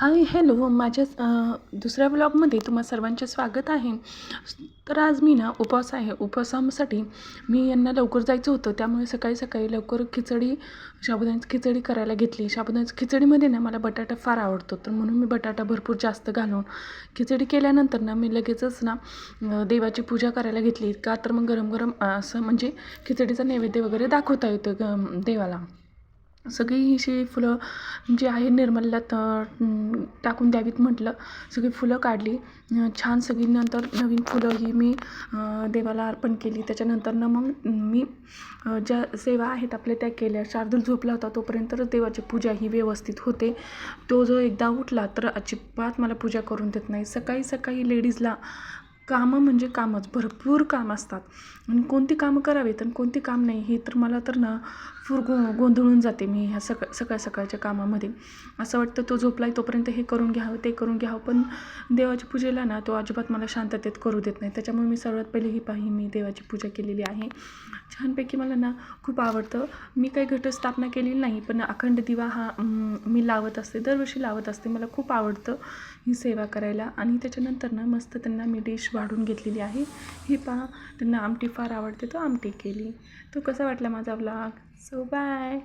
Hi hello माझ्या दुसऱ्या ब्लॉगमध्ये तुम्हा सर्वांचे स्वागत आहे. तर आज मी ना उपवास आहे. उपवासासाठी मी यांना लवकर जायचं होतं, त्यामुळे सकाळी सकाळी लवकर साबुदाण्याची खिचडी करायला घेतली. साबुदाण्याच्या खिचडीमध्ये ना मला बटाटा फार आवडतो, तर म्हणून मी बटाटा भरपूर जास्त घालून खिचडी केल्यानंतर ना मी लगेचच ना देवाची पूजा करायला घेतली. का तर मग गरम गरम असं म्हणजे खिचडीचा नैवेद्य वगैरे दाखवता येतं देवाला. सगळी ही फुलं जी आहे निर्मल्यात टाकून द्यावीत म्हटलं. सगळी फुलं काढली छान सगळी. नंतर नवीन फुलं ही मी देवाला अर्पण केली. त्याच्यानंतरनं मग मी ज्या सेवा आहेत आपल्या त्या केल्या. शार्दूल झोपला होता तोपर्यंत देवाची पूजा ही व्यवस्थित होते. तो जो एकदा उठला तर अजिबात मला पूजा करून देत नाही. सकाळी सकाळी लेडीजला कामं म्हणजे कामच, भरपूर काम असतात आणि कोणती कामं करावीत आणि कोणती काम नाही हे तर मला तर ना गोंधळून जाते मी ह्या सकाळच्या कामामध्ये. असं वाटतं तो झोपला आहे तोपर्यंत हे करून घ्यावं ते करून घ्यावं, पण देवाच्या पूजेला ना तो अजिबात मला शांततेत करू देत नाही. त्याच्यामुळे मी सर्वात पहिले मी देवाची पूजा केलेली आहे छानपैकी. मला ना खूप आवडतं. मी काही घटस्थापना केलेली नाही, पण अखंड दिवा हा मी लावत असते, दरवर्षी लावत असते. मला खूप आवडतं ही सेवा करायला. आणि त्याच्यानंतर ना मस्त त्यांना मी डिश वाढून घेतलेली आहे. ही पहा, त्यांना आमटी फार आवडते तर आमटी केली. तो कसा वाटला माझा व्लॉग. So bye.